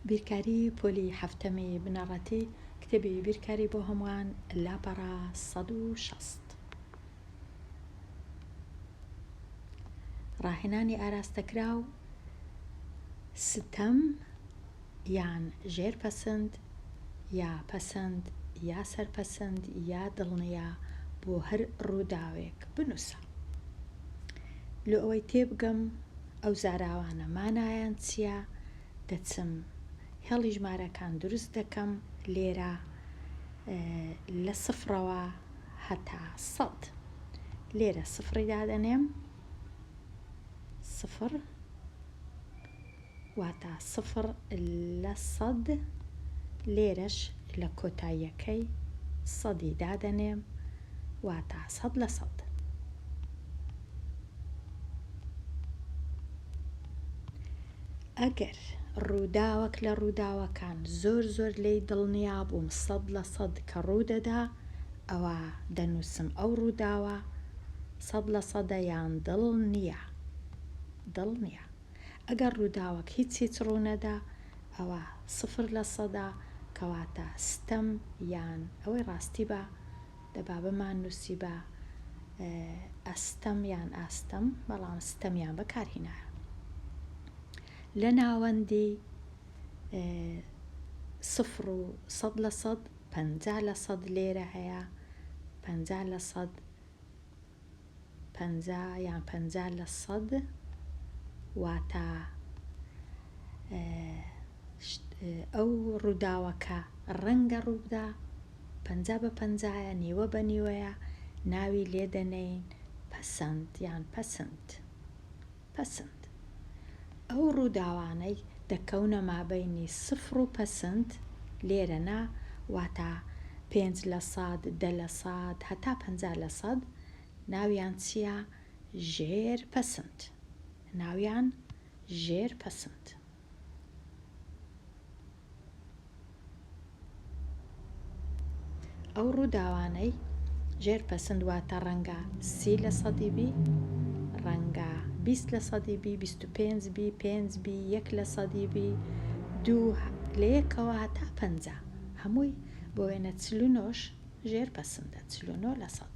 بیرکاری پۆلی هەفتەمی بنەڕەتی کتێبی بیرکاری بۆ هەمووان لاپەڕە 160. ڕاهێنانی ئاراستەکراو ستەم یان ژێرپەسەند یا پەسەند یا سەرپەسەند یا دڵنیا بۆ هەر ڕووداوێک بنووسە. لە ئەوەی تێبگەم ئەو زاراوانە مانایان چییە، دەچم هێڵی ژمارەکان دروست دەکەم لێرە لە 0ەوە هەتا 100. لێرە 0 دادەنێم 0 واتە 0 لە 100. لێرەش لە کۆتاییەکەی 100 دادەنێم واتە 100 لە 100. ئەگەر ڕووداوەک لە ڕووداوەکان زۆر لێی دڵنیا بووم 100 لە 100 کە ڕوودەدا، ئەوە دەنووسم ئەو ڕووداوە 100 لە 100 یان دڵ نییە. ئەگەر ڕووداوەک هیچ ڕوونەدا، ئەوە 0 لە 100 کەواتە ستەم یان ئەوەی ڕاستی بە دەبا بمان نووسی بە ئەستەم یان ئاستەم، بەڵام ستەمیان بەکارهێنایە. لە ناوەندی 0 و 100 لە 100 50 لە 100 لێرە هەیە. 50 لە 100 50 یان 50 لە 100 واتە ئەو ڕووداوەکە ڕەنگە ڕووبدا 50 بە 50 نیوە بە نیوەیە، ناوی لێ دەنێین پەسەند یان پەسەند. ئەو ڕووداوانەی دەکەونە مابەینی 0 و پەسەند لێرەنا، واتە 5 لە 100 10 لە 100 هەتا 50 لە 100 ناویان چییە؟ ژێرپەسەند. ناویان ژێرپەسەند. ئەو ڕووداوانەی ژێرپەسەند واتە ڕەنگە 30 لە 100 بی، ڕەنگە 20 لە 100 بی، 25 بی، 5 بی، 1 لە 100 بی، 2 لە 1ەوە هەتا 50 هەمووی بۆ وێنە 49ش ژێرپەسەندە. 49 لە 100.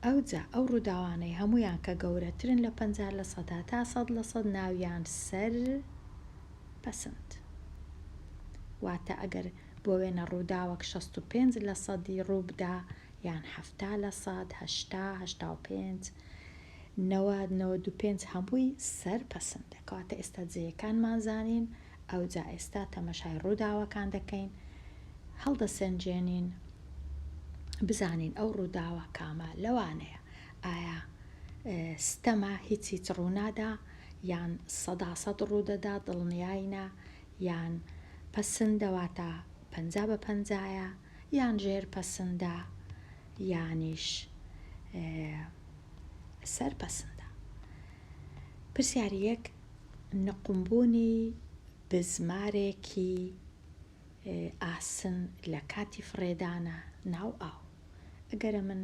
ئەوجا ئەو ڕووداوانەی هەمویان کە گەورەترن لە 50 لە 100 هەتا 100 لە 100 ناویان سەرپەسەند. واتە ئەگەر بۆ وێنە ڕووداوەک 65 لە 100 ڕووبدا یان 70 لە 100 80 85 90 95 هەمووی سەرپەسەندە. کەواتە ئێستا جێیەکانمان زانین، ئەوجا ئێستا تەمەشای ڕووداوەکان دەکەین، هەڵدەسەنجێنین بزانین ئەو ڕووداوە کامە لەوانەیە. ئایا ستەمە هیچ ڕوونادا یان 100 ڕوودەدا دڵنیایینە، یان پەسەندەواتە 50 بە 50 یان ژێرپەسەندە یانیش سەرپەسەندە. پرسیاری یەک، نقمبوونی بزمارێکی ئاسن لە کاتی فڕێدانە ناو ئاو. ئەگەرە من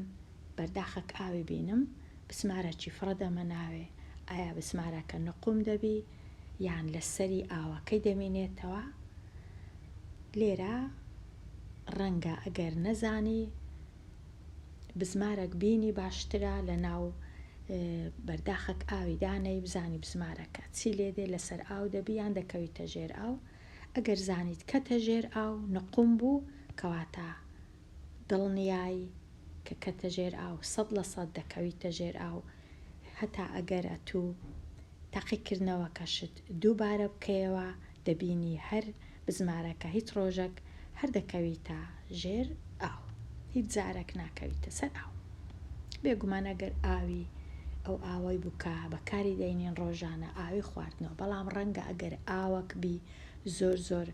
بەرداخەک ئاوی بینم، بسمارەکی فڕە دەمە ناوێ، ئایا بسمارەکە نقوم دەبی یان لەسەری ئاوەکەی دەمێنێتەوە؟ لێرە ڕەنگە ئەگەر نەزانی بزمارێک بینی باشترە لە ناو بەرداخەک ئاوی دانەی بزانی بزمارەکە چی لێدێ، لەسەر ئاو دەبی یان دەکەویتە ژێر ئاو. ئەگەر زانیت کەتە ژێر ئاو نقوم بوو، کەواتە دڵنیایی کە کەتە ژێر ئاو 100 لە 100 دەکەویتە ژێر ئاو. هەتا ئەگەر ئەتوو تاقیکردنەوەکەشت دووبارە بکەیەوە، دەبینی هەر بزمارەکە هیچ ڕۆژێک هەر دەکەویتە ژێر ئاو، هیچ جارێک ناکەویتە سەر ئاو. بێگومان ئەگەر ئاوی ئەو ئاوەی بووکە بەکاری دەینین ڕۆژانە ئاوی خواردنەوە، بەڵام ڕەنگە ئەگەر ئاوەک بی زۆر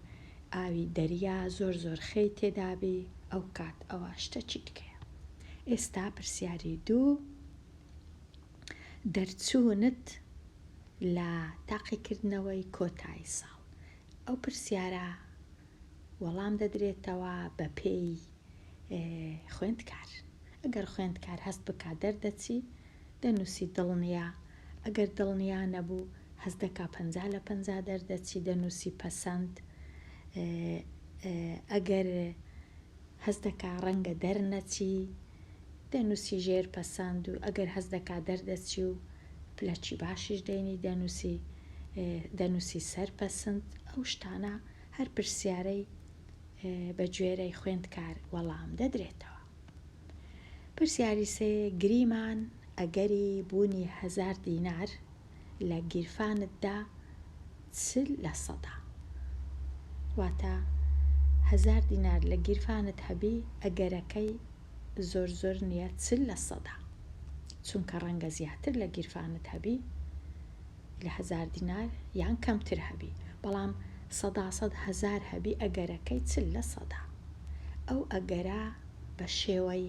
ئاوی دەریا زۆر خەی تێدابی، ئەو کات ئەوە شتە چی بکەیە. ئێستا پرسیاری 2، دەرچوونت لە تاقیکردنەوەی کۆتایی ساڵ. ئەو پرسیارە وەڵام دەدرێتەوە بە پێی خوێندکار. ئەگەر خوێندکار هەست بکات دەردەچی، دەنووسی دڵنیا. ئەگەر دڵنیا نەبوو هەز دەکا 50/50 دەردەچی دەنووسی پەسەند. ئەگەر هەز دەکا ڕەنگە دەرنەچی دەنووسی ژێر پەسەند، و ئەگەر هەز دەکا دەردەچی و پلەکی باشیش دەینی دەنووسی سەر پەسەند. ئەو شتانە هەر پرسیارەی بە گوێرەی خوێندکار وەڵام دەدرێتەوە. پرسیاری سێ، گریمان ئەگەری بوونی 1000 دینار لە گیرفانتدا چل لە سەدا؟ واتە 1000 دینار لە گیرفانت هەبی، ئەگەرەکەی زۆر نییە 40 لە سەدا، چونکە ڕەنگە زیاتر لە گیرفانت هەبی لە 1000 دینار یان کەمتر هەبی، بەڵام 100% 1000 هەبی، ئەگەرەکەی 40 لە سەدا. ئەو ئەگەرە بە شێوەی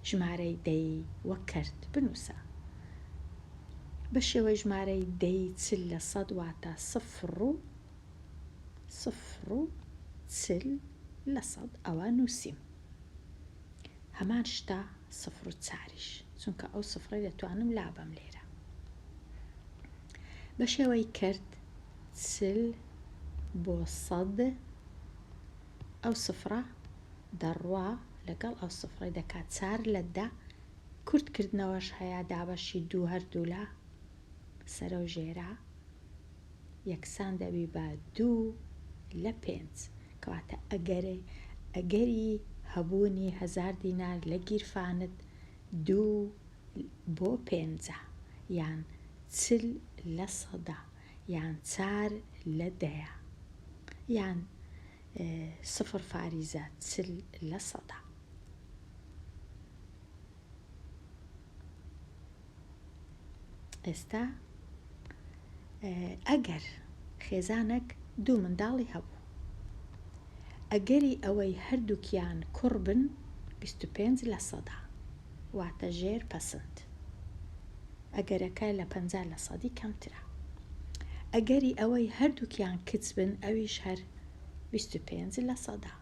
ژمارەی دەی وەک کرد بنووسە. بە شێوەی ژمارەی دەی 40 لە سەد واتە 0 و 40 لە سەد. ئەوە نووسیم. هەمان شتە 0 و 4ش، چونکە ئەو سفرەی دەتوانم لابەم لێرە. بە شێوەی کرد 40 بۆ 100، ئەو سفرە دەڕوا لەگەڵ ئەو سفرەی دەکات 4 لە 10. کورتکردنەوەش هەیە، دابەشی 2 هەردوو لە سەرە و ژێرە یەکسان دەبی بە 2 لە 5، کەواتە ئەگەری هەبوونی 1000 دینار لە گیرفانت 2 بۆ 5 یان 40 لە سەدا یان 4 لە 10 یان 0 40 لە سەدا. ئێستا ئەگەر خێزانێک 2 منداڵی هەبوو، ئەگەری ئەوەی هەردووکیان کوڕ بن 25 لە سەدا، واتە ژێر پەسەند. ئەگەرەکە لە 50 لە سەدی کەمترە. ئەگەری ئەوەی هەردووکیان کچ بن، ئەویش هەر 25 لە سەدا.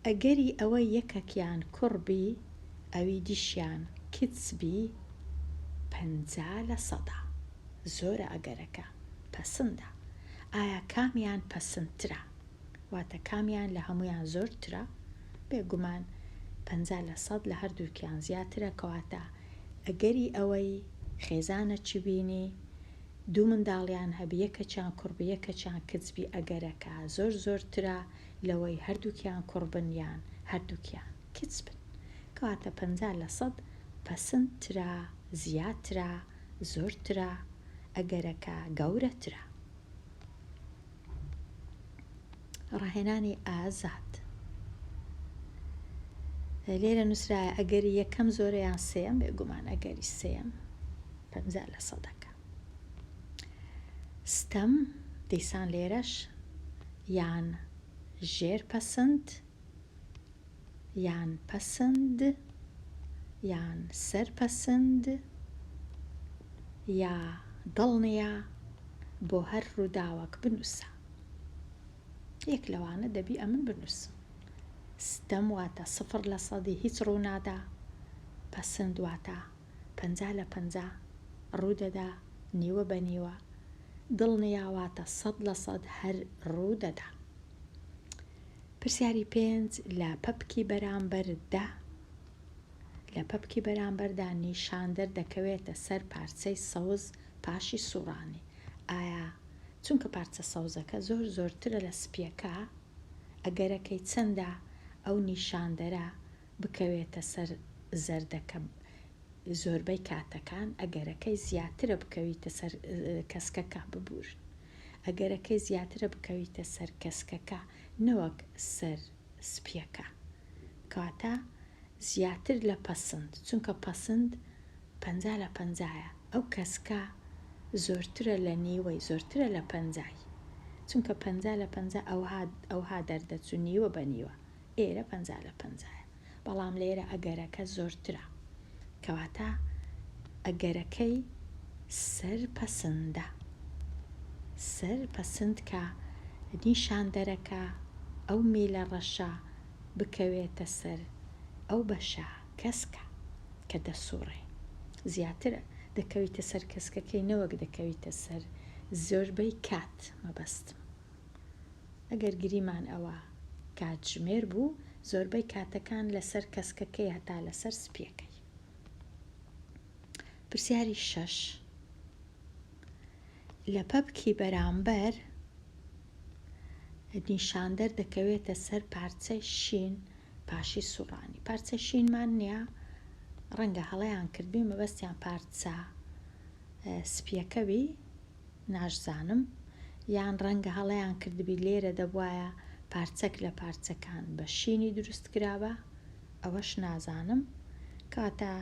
ئەگەری ئەوەی یەکەکیان کوڕ بی، ئەوی دیشیان کچ بی 50 لە سەدا. زۆرە ئەگەرەکە پەسەندە. ئایا کامیان پەسەندترە؟ واتە کامیان لە هەمویان زۆرترە؟ بێگومان 50 لە سەد لە هەردووکیان زیاترە، کەواتە ئەگەری ئەوەی خێزانە چی بینی 2 منداڵیان هەبی، یەکەکیان کوڕ بی یەکەکیان کچ بی، ئەگەرەکە زۆرترە لەوەی هەردووکیان کوڕ بن یان هەردووکیان کچ بن، کەواتە 50 لە سەد پەسەندترە، زیاترە، زۆرترە، ئەگەرەکە گەورەترە. ڕاهێنانی ئازاد لێرە نووسرایە ئەگەری یەکەم زۆرەیان سێم، بێگومان ئەگەری سێم 50 لە سەدەکە. ستەم دیسان لێرەش یان ژێر پەسەند یان پەسەند یان سەر پەسەند یا دڵنیە بۆ هەر ڕووداوەک بنووسە. یەک لەوانە دەبی ئەمن بنووسم. ستەم واتە 0 لە سەدی هیچ ڕوونادا، پەسەند واتە 50 لە 50 ڕوودەدا نیوە بە نیوە، دڵنیە واتە 100 لە 100 هەر ڕوودەدا. پرسیاری 5 لە پەپکی بەرامبەردا، لە پەپکی بەرامبەردا نیشاندەر دەکەوێتە سەر پارچەی سەوز پاشی سوڕانی. ئایا چونکە پارچە سەوزەکە زۆرترە لە سپیەکە، ئەگەرەکەی چەندە ئەو نیشاندەرە بکەوێتە سەر زەردەکە زۆربەی کاتەکان، ئەگەرەکەی زیاترە بکەویتە سەر کەسکەکە ببورن، ئەگەرەکەی زیاترە بکەویتە سەر کەسکەکە نەوەک سەر سپیەکە، کاتە زیاتر لە پەسەند، چونکە پەسەند 50 لە 50ە، ئەو کەسکە زۆرترە لە نیوەی، زۆرترە لە 50، چونکە 50 لە 50 ئەوها دەردەچوو نیوە بە نیوە، ئێرە 50 لە 50ە، بەڵام لێرە ئەگەرەکە زۆرترە، کەواتە ئەگەرەکەی سەر پەسەندە. سەر پەسەند کە نیشاندەرەکە ئەو میلە ڕەشە بکەوێتە سەر ئەو بەشە کەسکە کە دەسوڕێ، زیاترە دەکەویتە سەر کەسکەکەی نەوەک دەکەویتە سەر زۆربەی کات مەبەستم. ئەگەر گریمان ئەوە کاتژمێر بوو زۆربەی کاتەکان لەسەر کەسکەکەی هەتا لەسەر سپیەکەی. پرسیاری 6 لە پەبکی بەرامبەر نیشاندەر دەکەوێتە سەر پارچەی شین پاشی سوڕانی. پارچە شینمان نییە، ڕەنگە هەڵەیان کردبی مەبەستیان پارچە سپیەکەوی ناشزانم، یان ڕەنگە هەڵەیان کردبی لێرە دەبوایە پارچەک لە پارچەکان بە شینی دروست کرابە، ئەوەش نازانم. کاتە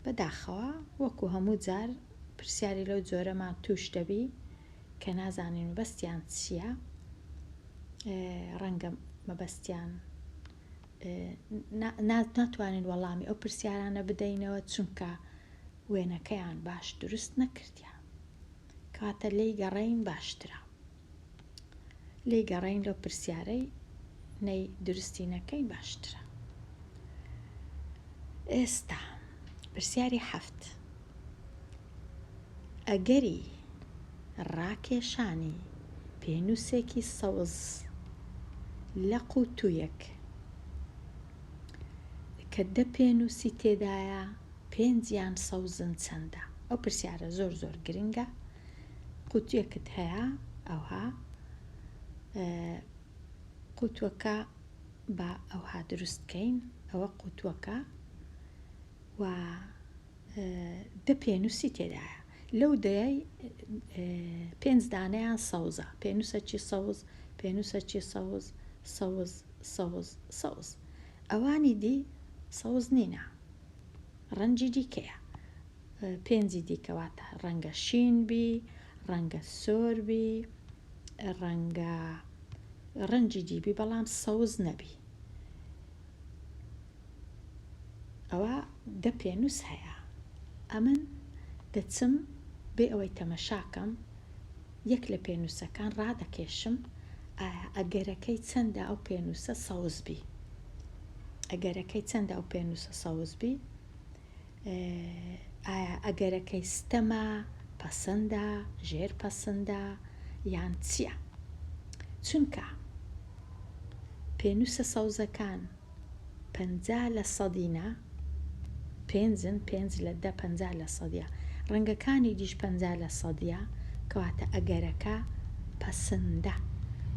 بەداخەوە وەکو هەموو جار پرسیاری لەو جۆرەمان توش دەبی کە نازانین مەبەستیان چییە، ڕەنگە مەبەستیان ناتوانین وەڵامی ئەو پرسیارانە بدەینەوە چونکە وێنەکەیان باش دروست نەکردیان. کاتە لێی گەڕین باشترە، لێی گەڕین لەو پرسیارەی نەی درستی نەکەین باشترە. ئێستا پرسیاری 7 ئەگەری ڕاکێشانی پێنووسێکی سەوز لە قوتوویەک کە 10 پێنووسی تێدایە 5 یان سەوزن چەندە؟ ئەو پرسیارە زۆر زۆر گرنگە. قوتوویەکت هەیە، ئەوها قوتووەکە بە ئەوها دروستکەین، ئەوە قوتووەکە و 10 پێنووسی تێدایە. لەو دەیە 5 دانەیان سەوزە، پێنووسەکی سەوز، پێنووسەکی سەوز، سەوز، سەوز، سەوز. ئەوانی دی سەوز نینە، ڕەنجی دیکەیە. 5 دیکەواتە ڕەنگە شین بی، ڕەنگە سۆر بی، ڕەنگە ڕەنجی دیبی، بەڵام سەوز نەبی. ئەوە 10 پێنووس هەیە. ئەمن دەچم بێ ئەوەی تەمەشاکەم یەک لە پێنووسەکان ڕادەکێشم، ئایا ئەگەرەکەی چەندە ئەو پێنووسە سەوز بی. ئەگەرەکەی چەندە ئەو پێنووسە سەوز بی، ئایا ئەگەرەکەی ستەمە، پەسەندە، ژێر پەسەندە یان چییە؟ چونکە پێنووسە سەوزەکان 50% 5 لە 10 50%. ڕەنگەکانی دیش 50% کەواتە ئەگەرەکە پەسەندە،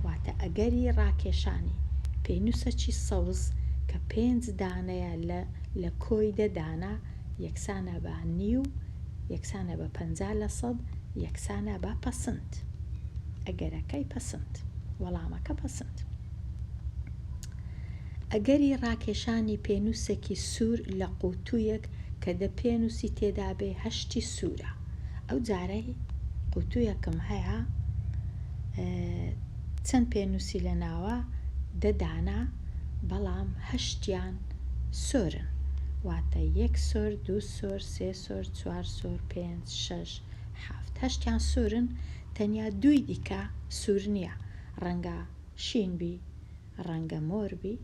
واتە ئەگەری ڕاکێشانی پێنووسەکی سەوز کە 5 دانەیە لە کۆی 10 دانە یەکسانە بە نیو، یەکسانە بە 50%، یەکسانە بە پەسەند. ئەگەرەکەی پەسەند، وەڵامەکە پەسەند. ئەگەری ڕاکێشانی پێنووسێکی سوور لە قوتوویەک کە 10 پێنووسی تێدا بێ 8 سوورە. ئەو جارەی قوتوویەکم هەیە، چەند پێنووسی لە ناوە 10 دانە، بەڵام 8یان سۆرن، واتە 1 سۆر، 2 سۆر، 3 سۆر، 4 سۆر، 5 6 7. 8یان سوورن، تەنیا 2 دیکە سوور نییە، ڕەنگە شین بی، ڕەنگە مۆر بی،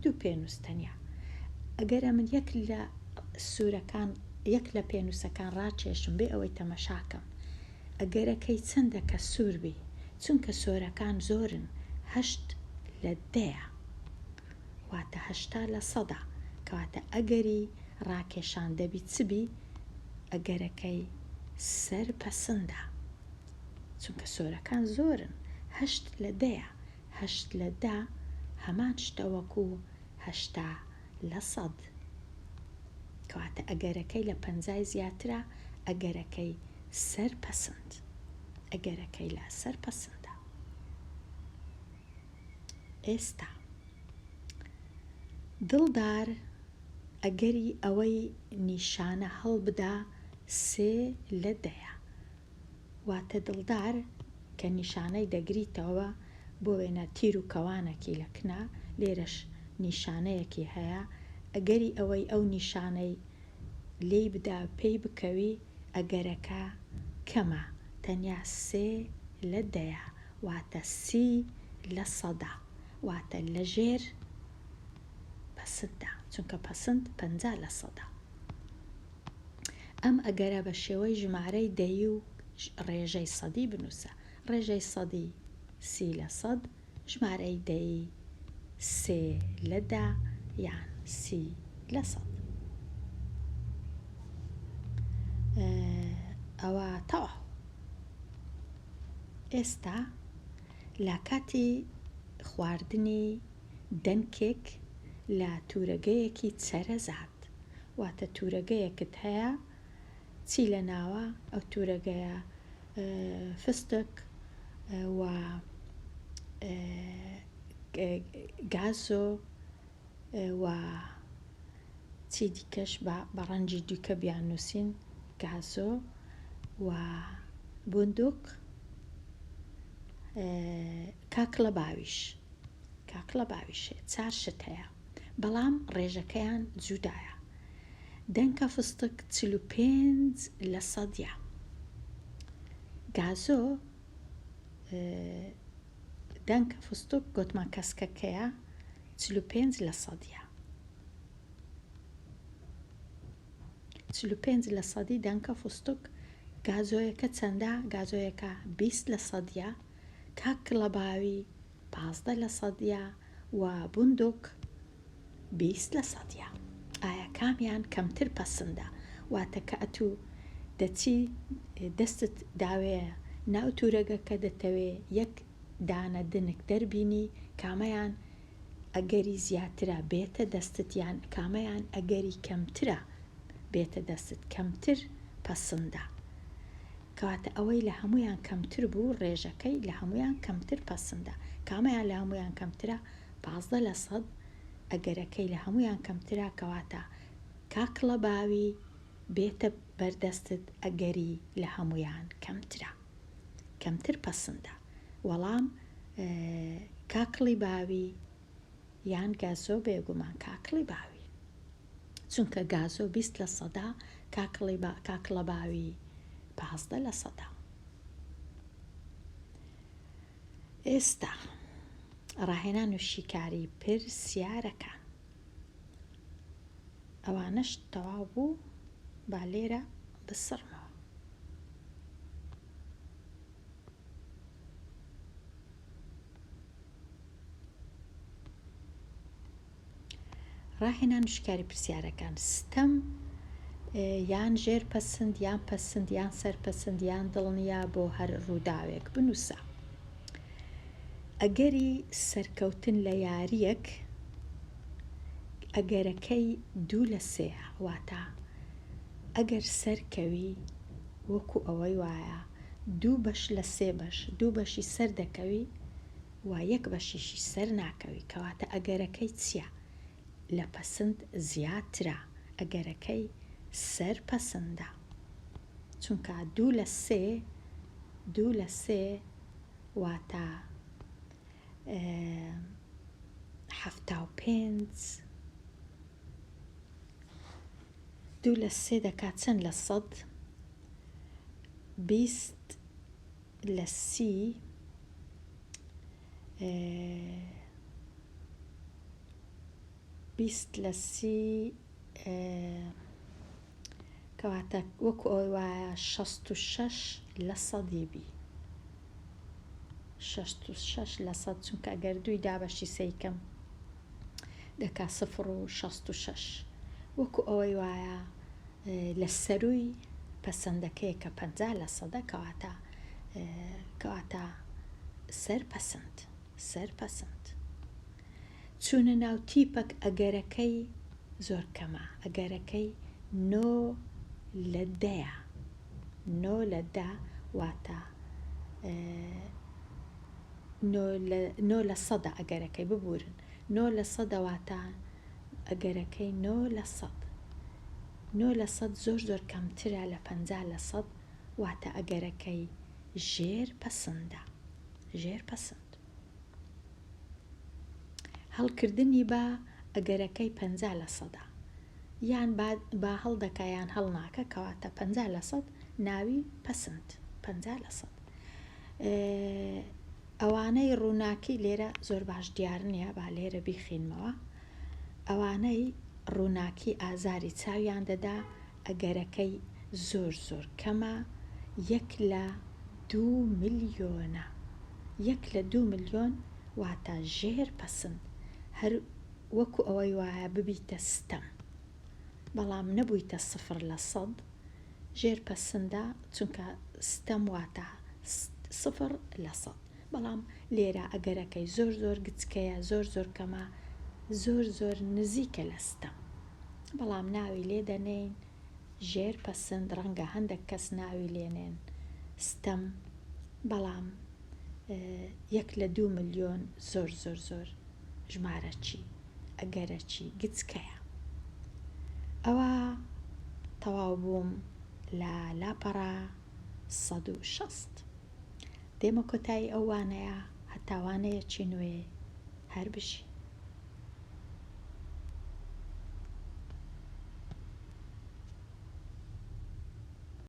2 پێنووس تەنیا. ئەگەر من یەک لە پێنووسەکان ڕاکێشم بێ ئەوەی تەمەشاکەم ئەگەرەکەی چەندە کە سوور بی، چونکە سۆرەکان زۆرن، 8 لە 10، واتە 80%. کەواتە ئەگەری ڕاکێشان دەبی چبی؟ ئەگەرەکەی سەر پەسەندە، چونکە سۆرەکان زۆرن، 8 لە 10. 8 لە 10 هەمان شتە وەکو 80%. کەواتە ئەگەرەکەی لە 50 زیاترە، ئەگەرەکەی سەر پەسەند، ئەگەرەکەی لە سەر پەسەندە. ئێستا دڵدار ئەگەری ئەوەی نیشانە هەڵبدا 3 لە 10، واتە دڵدار کە نیشانەی دەگریتەوە بۆ وێنە تیر و کەوانێکی لە کنا، لێرەش نیشانەیەکی هەیە، ئەگەری ئەوەی ئەو نیشانەی لێی بدا پێی بکەوی ئەگەرەکە کەمە، تەنیا 3 لە 10، واتە 30%، واتە لە ژێر پەسەندە، چونکە پەسەند 50%. ئەم ئەگەرە بە شێوەی ژمارەی دەیی و ڕێژەی سەدی بنووسە. ڕێژەی سەدی 30% ژمارەی دەی 3/10 یان 30%. ئەوە تەواو. ئێستا لە کاتی خواردنی دەنکێک لە تورەگەیەکی چەرەزات، واتە تورەگەیەکت هەیە چی لە ناوە ئەو تورەگەیە فستق و گازۆ و چی دیکەش بە ڕەنجی دووکە بیان نووسین، گازۆ و بندوق، کاکڵە باویش 4 شت هەیە، بەڵام ڕێژەکەیان جودایە. دەنکە فستق 45%، گازۆ دەنکە فستق گوتمان کەسکەکەیە 45%. 45% دەنکە فستق. گازۆیەکە چەندە؟ گازۆیەکە 20%، کاکڵە باوی 15% و بندوق 20%. ئایا کامیان کەمتر پەسەندە؟ واتە کە ئەتوو دەچی دەستت داوەیە ناو تورەگەکە دەتەوێ یەک دانە دنک دەربینی، کامەیان ئەگەری زیاترە بێتە دەستت یان کامەیان ئەگەری کەمترە بێتە دەستت، کەمتر پەسەندە. کەواتە ئەوەی لە هەمویان کەمتر بوو ڕێژەکەی لە هەمویان کەمتر پەسەندە. کامەیان لە هەمویان کەمترە 15%، ئەگەرەکەی لە هەمویان کەمترە، کەواتە کاکڵە باوی بێتە بەردەستت ئەگەری لە هەمویان کەمترە، کەمتر پەسەندە. وەڵام کاکڵی باوی یان گازۆ بێگومان کاکڵی باوی، چونکە گازۆ 20%، کاکڵە باوی 15%. ئێستا ڕاهێنان و شیکاری پرسیارەکان ئەوانەش تەواو بوو، با لێرە بسڕمەوە. ڕاهێنان و شیکاری پرسیارەکان: ستەم یان ژێر پەسەند یان پەسەند یان سەرپەسەند یان دڵنیا بۆ هەر ڕووداوێک بنووسە. ئەگەری سەرکەوتن لە یاریەک ئەگەرەکەی 2/3، واتە ئەگەر سەرکەوی وەکو ئەوەی وایە 2 بەش لە 3 بەش، 2 بەشی سەر دەکەوی و 1 بەشیشی سەر ناکەوی، کەواتە ئەگەرەکەی چییە؟ لە پەسەند زیاترە، ئەگەرەکەی سەر پەسەندە، چونکە 2/3 واتە 75. 2/3 دەکات چەند لە 100؟ 20/30 کەواتە وەکو ئەوەی وایە 66% بی. 66%، چونکە ئەگەر 2 دابەشی 3 کەم دەکا 0.66. وەکو ئەوەی وایە لە سەرووی پەسەندەکەی کە 50%، کەواتە سەرپەسەند. چونە ناو تیپەک ئەگەرەکەی زۆر کەمە، ئەگەرەکەی 9/10، 9/10 واتە 9/100 ئەگەرەکەی ببورن، 9/100 واتە ئەگەرەکەی 9/100. 9/100 زۆر کەمترە لە 50%، واتە ئەگەرەکەی ژێر پەسەندە. هەڵکردنی بە ئەگەرەکەی 50%، یان با هەڵدەکە یان هەڵ ناکە، کەواتە 50% ناوی پەسەند. 50%. ئەوانەی ڕووناکی لێرە زۆر باش دیار نییە، با لێرە بیخینمەوە. ئەوانەی ڕووناکی ئازاری چاویان دەدا ئەگەرەکەی زۆر کەمە 1/2 ملیۆنە. 1/2 ملیۆن واتە ژێر پەسند، هەر وەکو ئەوەی وایە ببیتە ستەم، بەڵام نەبوویتە 0/100. ژێر پەسندە چونکە ستەم واتە 0/100. بەڵام لێرە ئەگەرەکەی زۆر زۆر گچکەیە، زۆر زۆر کەمە، زۆر زۆر نزیکە لە ستەم. بەڵام ناوی لێ دەنێین ژێر پەسند، ڕەنگە هەندێک کەس ناوی لێنێن ستەم، بەڵام 1/2 ملیۆن زۆر زۆر زۆر ژمارەکی ئەگەرەکی گچکەیە. ئەوە تەواو بووم لە لاپەڕە 160. دێمە کۆتایی ئەو وانەیە، هەتاوانەیەکی نوێ هەر بژی.